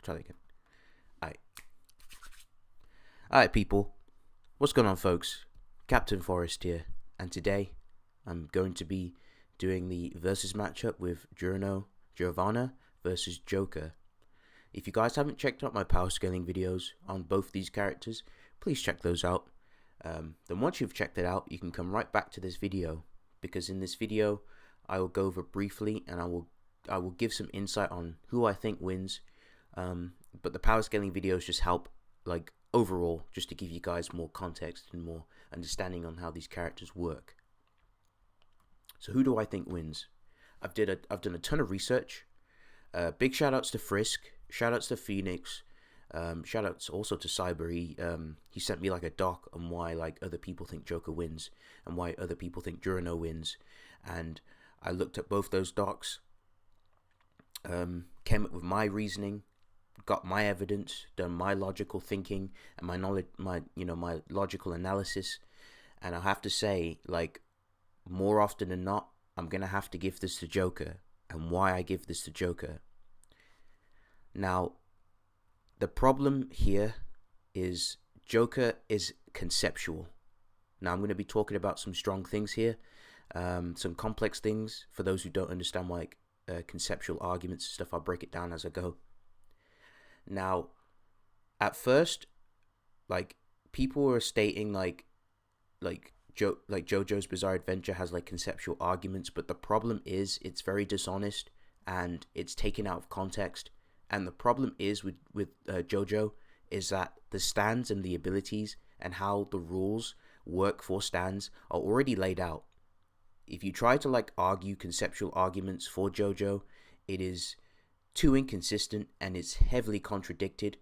try that again. Alright, people. What's going on, folks? Captain Forrest here, and today I'm going to be doing the versus matchup with Giorno Giovanna versus Joker. If you guys haven't checked out my power scaling videos on both these characters, please check those out. Then once you've checked it out, you can come right back to this video, because in this video I will go over briefly and I will give some insight on who I think wins. But the power scaling videos just help, like, overall, just to give you guys more context and more understanding on how these characters work. So who do I think wins? I've done a ton of research. Big shout outs to Frisk, shout outs to Phoenix, shout outs also to Cyber. He sent me like a doc on why like other people think Joker wins and why other people think Giorno wins, and I looked at both those docs, came up with my reasoning, got my evidence, done my logical thinking and my knowledge, my logical analysis, and I have to say, like, more often than not, I'm gonna have to give this to Joker. And why I give this to Joker? Now, the problem here is Joker is conceptual. Now, I'm going to be talking about some strong things here, some complex things. For those who don't understand why conceptual arguments and stuff, I'll break it down as I go. Now, at first, like, people were stating like JoJo's Bizarre Adventure has like conceptual arguments, but the problem is it's very dishonest and it's taken out of context. And the problem is with JoJo is that the stands and the abilities and how the rules work for stands are already laid out. If you try to like argue conceptual arguments for JoJo, it is too inconsistent and it's heavily contradicted.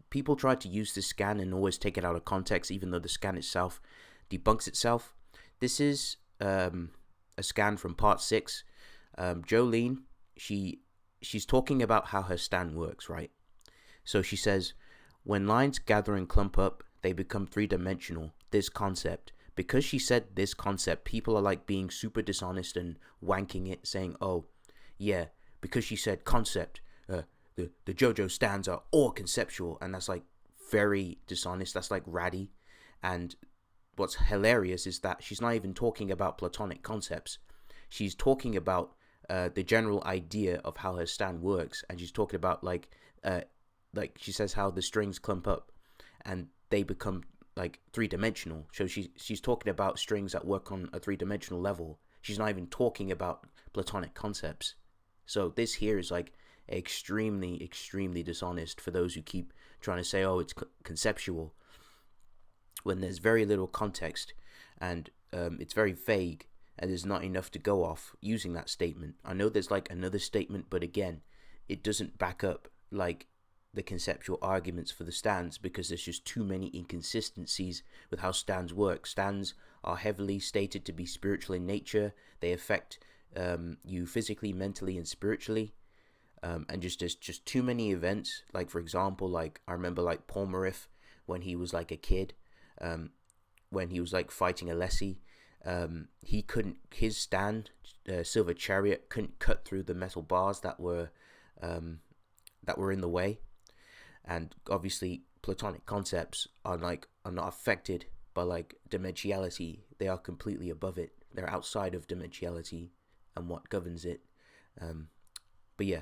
People try to use this scan and always take it out of context, even though the scan itself debunks itself. This is a scan from part 6. Jolene, she's talking about how her stand works, right? So she says, when lines gather and clump up, they become three-dimensional. This concept. Because she said this concept, people are like being super dishonest and wanking it, saying, oh, yeah, because she said concept, the JoJo stands are all conceptual, and that's like very dishonest. That's like ratty. And what's hilarious is that she's not even talking about platonic concepts. She's talking about the general idea of how her stand works, and she's talking about like she says how the strings clump up and they become like three-dimensional. So she's talking about strings that work on a three-dimensional level. She's not even talking about platonic concepts. So this here is like extremely dishonest for those who keep trying to say, oh, it's conceptual, when there's very little context and it's very vague and there's not enough to go off using that statement. I know there's like another statement, but again, it doesn't back up like the conceptual arguments for the stands, because there's just too many inconsistencies with how stands work. Stands are heavily stated to be spiritual in nature. They affect you physically, mentally, and spiritually. And there's just too many events. Like, for example, like I remember like Paul Marif when he was like a kid, when he was like fighting Alessi, he couldn't, his stand, Silver Chariot, couldn't cut through the metal bars that were in the way. And obviously platonic concepts are not affected by like dimensionality. They are completely above it. They're outside of dimensionality and what governs it. But yeah,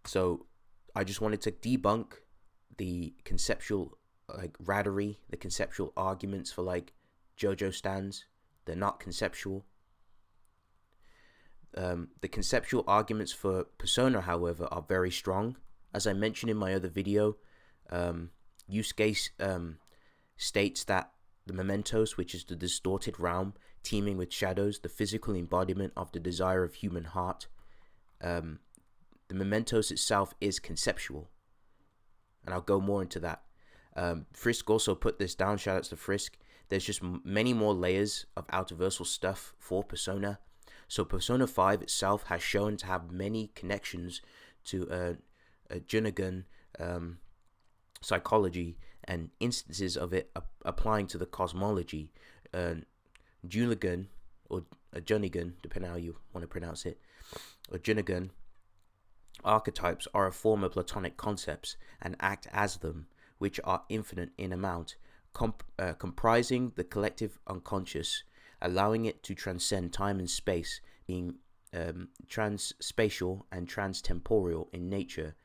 so I just wanted to debunk the conceptual like rattery, the conceptual arguments for like JoJo stands. They're not conceptual. The conceptual arguments for Persona, however, are very strong. As I mentioned in my other video, Yusuke states that the mementos, which is the distorted realm teeming with shadows, the physical embodiment of the desire of human heart, the mementos itself is conceptual, and I'll go more into that. Frisk also put this down. Shout outs to Frisk. There's just many more layers of outerversal stuff for Persona. So Persona 5 itself has shown to have many connections to Junagun psychology and instances of it applying to the cosmology. Junagun, or Junigun, depending on how you want to pronounce it, or Junagun, Archetypes are a form of Platonic concepts and act as them, which are infinite in amount, comprising the collective unconscious, allowing it to transcend time and space, being transspatial and transtemporal in nature,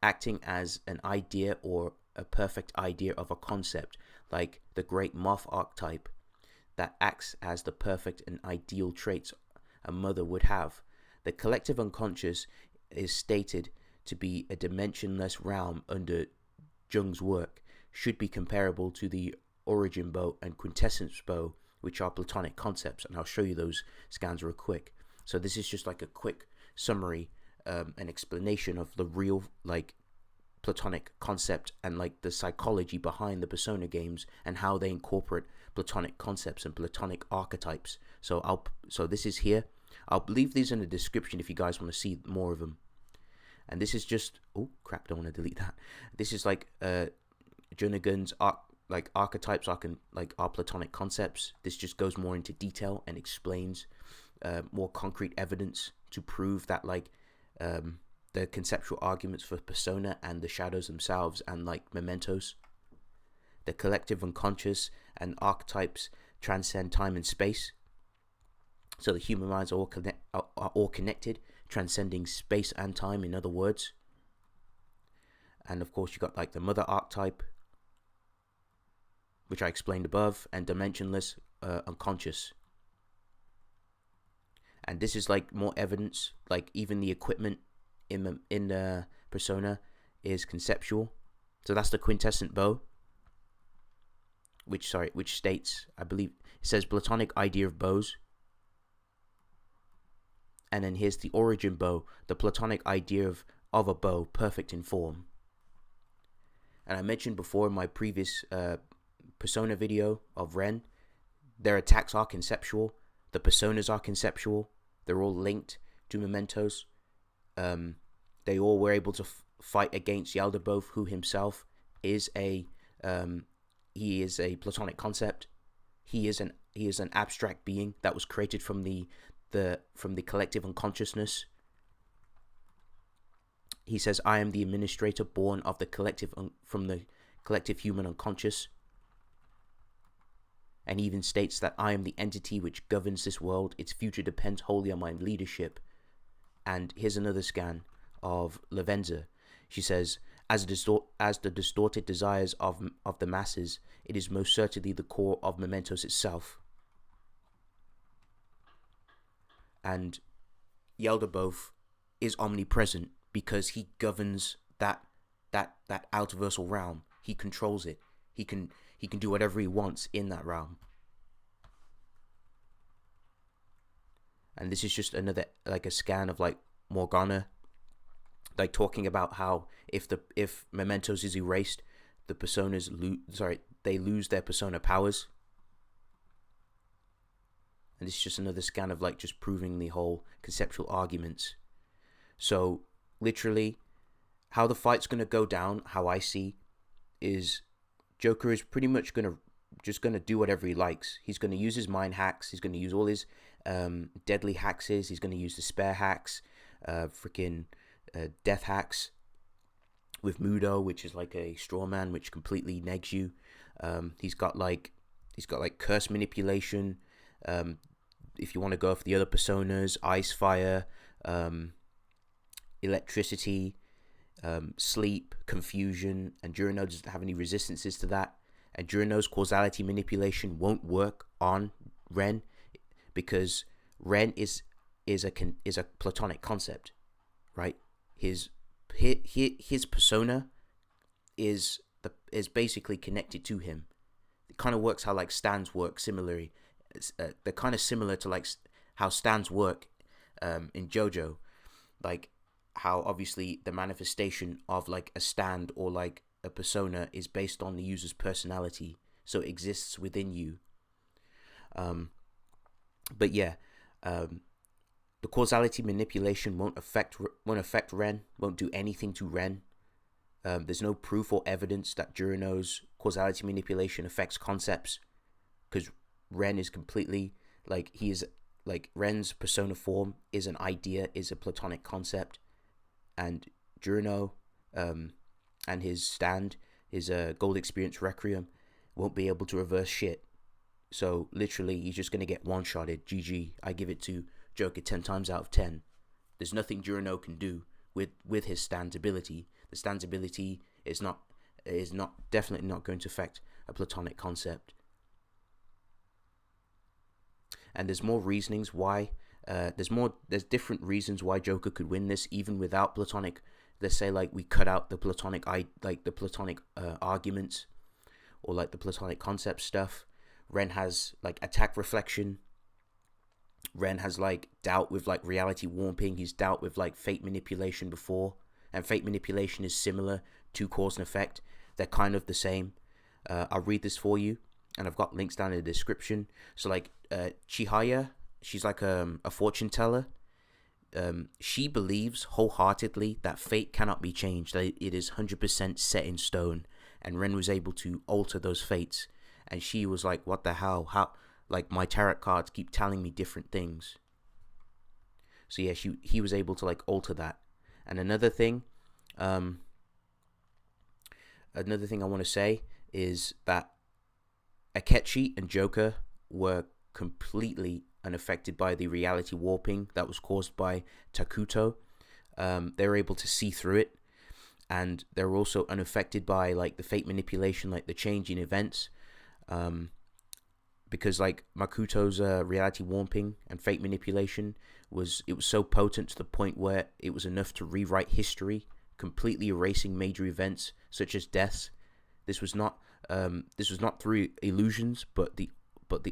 acting as an idea or a perfect idea of a concept, like the great moth archetype that acts as the perfect and ideal traits a mother would have. The collective unconscious is stated to be a dimensionless realm under Jung's work, should be comparable to the origin bow and quintessence bow, which are Platonic concepts, and I'll show you those scans real quick. So this is just like a quick summary, an explanation of the real like Platonic concept and like the psychology behind the Persona games and how they incorporate Platonic concepts and Platonic archetypes. So this is here. I'll leave these in the description if you guys want to see more of them. And this is just, oh crap, don't want to delete that. This is like Jernigan's archetypes are Platonic concepts. This just goes more into detail and explains more concrete evidence to prove that the conceptual arguments for Persona and the shadows themselves and like mementos. The collective unconscious and archetypes transcend time and space. So the human minds are all connected, transcending space and time, in other words. And of course you got like the mother archetype, which I explained above, and dimensionless unconscious. And this is like more evidence, like even the equipment in the Persona is conceptual. So that's the quintessent bow, which states, I believe it says Platonic idea of bows. And then here's the origin bow, the Platonic idea of a bow, perfect in form. And I mentioned before in my previous Persona video of Ren, their attacks are conceptual, the Personas are conceptual, they're all linked to mementos. They all were able to fight against Yaldabaoth, who himself is a Platonic concept. He is an abstract being that was created from the collective unconsciousness. He says, "I am the administrator born of the collective from the collective human unconscious." And he even states that I am the entity which governs this world. Its future depends wholly on my leadership. And here's another scan of Lavenza. She says, as the distorted desires of the masses, it is most certainly the core of mementos itself. And Yaldabaoth is omnipresent because he governs that outerversal realm. He controls it. He can do whatever he wants in that realm. And this is just another like a scan of like Morgana, like talking about how if mementos is erased, the personas they lose their persona powers. And this is just another scan of like just proving the whole conceptual arguments. So literally, how the fight's gonna go down, how I see, is Joker is pretty much gonna do whatever he likes. He's gonna use his mind hacks. He's gonna use all his deadly hacks. He's gonna use the spare hacks, death hacks with Mudo, which is like a straw man which completely negs you. He's got like curse manipulation. If you want to go for the other personas, ice, fire, electricity, sleep, confusion, and Giorno doesn't have any resistances to that. And Giorno's causality manipulation won't work on Ren because Ren is a Platonic concept, right? His persona is basically connected to him. It kind of works how like stands work similarly. They're kind of similar to like how stands work in JoJo, like how obviously the manifestation of like a stand or like a persona is based on the user's personality, so it exists within you. But yeah, the causality manipulation won't affect Ren, won't do anything to Ren. There's no proof or evidence that Giorno's causality manipulation affects concepts, because Ren is completely Ren's persona form is an idea, is a Platonic concept. and Giorno, and his stand, his Gold Experience Requiem, won't be able to reverse shit. So literally, he's just gonna get one-shotted. GG. I give it to Joker 10 times out of 10. There's nothing Giorno can do with his stand ability. The stand ability is definitely not going to affect a platonic concept. And there's more reasonings why. There's different reasons why Joker could win this even without platonic. Let's say like we cut out the platonic arguments, or like the platonic concept stuff. Ren has like attack reflection. Ren has like dealt with like reality warping. He's dealt with like fate manipulation before, and fate manipulation is similar to cause and effect. They're kind of the same. I'll read this for you, and I've got links down in the description. So like Chihaya, she's like a fortune teller. She believes wholeheartedly that fate cannot be changed, that it is 100% set in stone, and Ren was able to alter those fates. And she was like, what the hell? How? Like, my tarot cards keep telling me different things. So yeah, he was able to like alter that. And another thing I want to say is that Akechi and Joker were completely unaffected by the reality warping that was caused by Takuto. They were able to see through it, and they were also unaffected by like the fate manipulation, like the change in events. Because like Makoto's reality warping and fate manipulation was so potent to the point where it was enough to rewrite history, completely erasing major events such as deaths. This was not through illusions, but the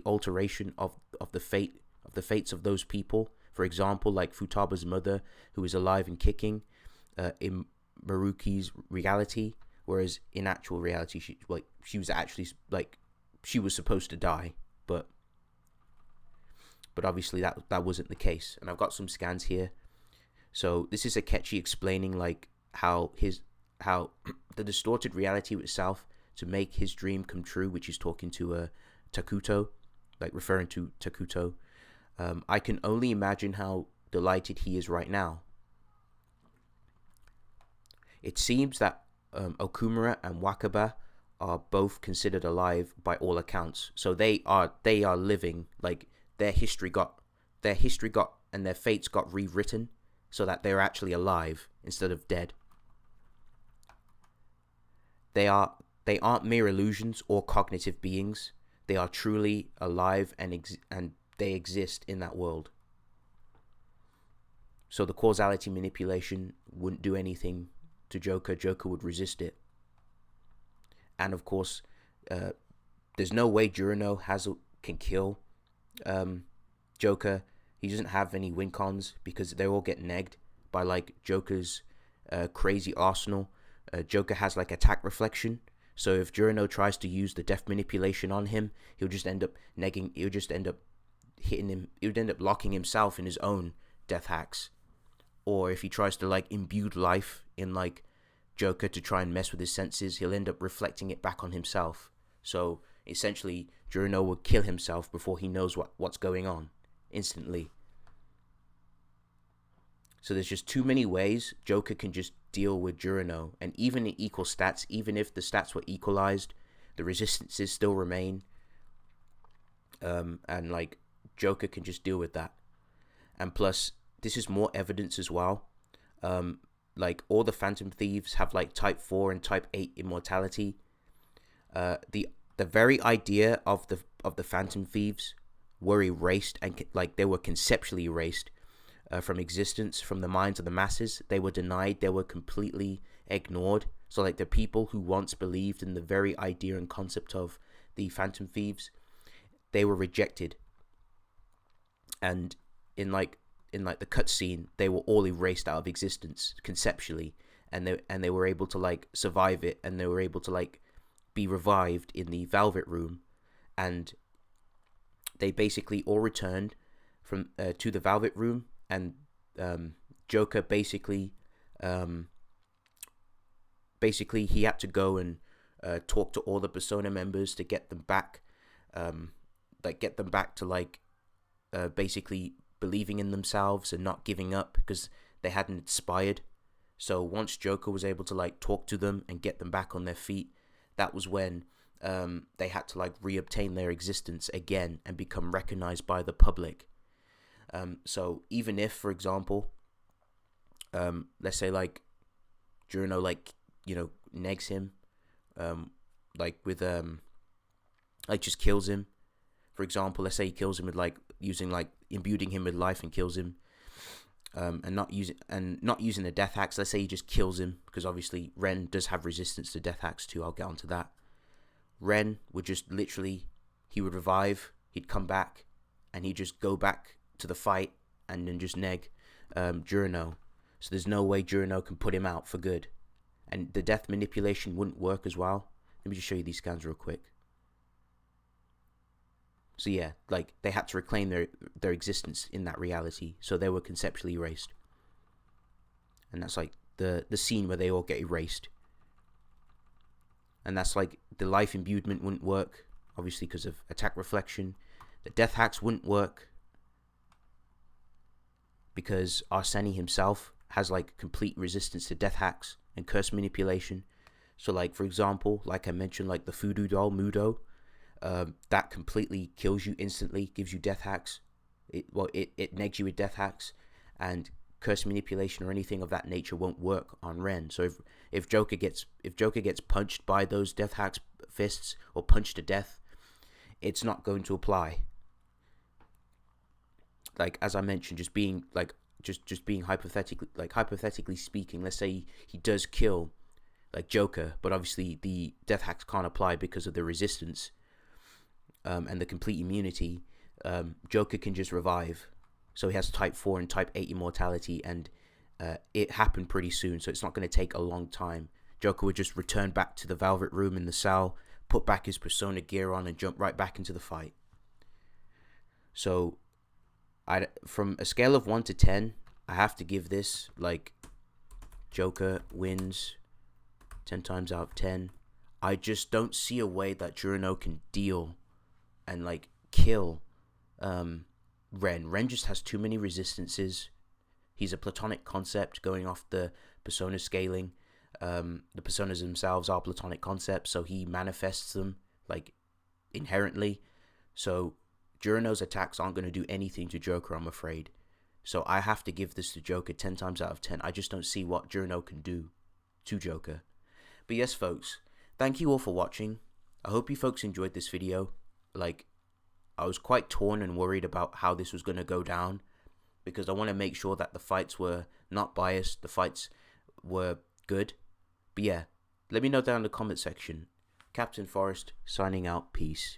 alteration of the fates of those people. For example, like Futaba's mother, who is alive and kicking in Maruki's reality, whereas in actual reality she was actually like she was supposed to die, but obviously that wasn't the case. And I've got some scans here. So this is Akechi explaining like how the distorted reality itself to make his dream come true, which is talking to Takuto, like referring to Takuto. I can only imagine how delighted he is right now. It seems that Okumura and Wakaba are both considered alive by all accounts. So they are living, like their history got and their fates got rewritten so that they're actually alive instead of dead. They aren't mere illusions or cognitive beings. They are truly alive and they exist in that world. So the causality manipulation wouldn't do anything to Joker. Joker would resist it. And of course, there's no way Giorno can kill Joker. He doesn't have any win cons because they all get negged by like Joker's crazy arsenal. Joker has like attack reflection. So if Giorno tries to use the death manipulation on him, he'll just end up negging. He'll just end up hitting him. He would end up locking himself in his own death hacks. Or if he tries to like imbue life in like Joker to try and mess with his senses, he'll end up reflecting it back on himself. So essentially, Giorno will kill himself before he knows what's going on, instantly. So there's just too many ways Joker can just deal with Giorno, and even in equal stats, even if the stats were equalized, the resistances still remain. And like Joker can just deal with that. And plus, this is more evidence as well. Like all the Phantom Thieves have like Type 4 and Type 8 immortality. The very idea of the Phantom Thieves were erased, and like they were conceptually erased from existence, from the minds of the masses. They were denied. They were completely ignored. So like the people who once believed in the very idea and concept of the Phantom Thieves, they were rejected. And in the cutscene, they were all erased out of existence conceptually, and they were able to like survive it, and they were able to like be revived in the Velvet Room, and they basically all returned from to the Velvet Room, and Joker basically he had to go and talk to all the Persona members to get them back, basically believing in themselves and not giving up, because they hadn't expired. So once Joker was able to like talk to them and get them back on their feet, that was when they had to like reobtain their existence again and become recognized by the public. So even if, for example, let's say like Giorno like negs him, like with like just kills him. For example, let's say he kills him with like using like imbuing him with life and kills him. And not using the death axe. Let's say he just kills him, because obviously Ren does have resistance to death axe too. I'll get onto that. Ren would just literally, he would revive, he'd come back, and he'd just go back to the fight and then just neg Giorno. So there's no way Giorno can put him out for good, and the death manipulation wouldn't work as well. Let me just show you these scans real quick. So yeah, like they had to reclaim their existence in that reality, so they were conceptually erased. And that's like the scene where they all get erased. And that's like the life imbuement wouldn't work, obviously because of attack reflection. The death hacks wouldn't work because Arseni himself has like complete resistance to death hacks and curse manipulation. So like, for example, like I mentioned, like the voodoo doll Mudo, that completely kills you instantly, gives you death hacks. It negs you with death hacks, and curse manipulation or anything of that nature won't work on Ren. So if Joker gets punched by those death hacks fists or punched to death, it's not going to apply. Like as I mentioned, just being like just being hypothetically speaking, let's say he does kill like Joker, but obviously the death hacks can't apply because of the resistance. And the complete immunity, Joker can just revive. So he has type 4 and type 8 immortality, and it happened pretty soon, so it's not going to take a long time. Joker would just return back to the Velvet Room in the cell, put back his persona gear on, and jump right back into the fight. So from a scale of 1 to 10, I have to give this like Joker wins 10 times out of 10. I just don't see a way that Giorno can deal and like kill Ren. Ren just has too many resistances. He's a platonic concept going off the persona scaling. The personas themselves are platonic concepts, so he manifests them like inherently. So Giorno's attacks aren't going to do anything to Joker, I'm afraid. So I have to give this to Joker 10 times out of 10. I just don't see what Giorno can do to Joker. But yes, folks, thank you all for watching. I hope you folks enjoyed this video. Like, I was quite torn and worried about how this was going to go down, because I want to make sure that the fights were not biased, the fights were good. But yeah, let me know down in the comment section. Captain Forrest signing out. Peace.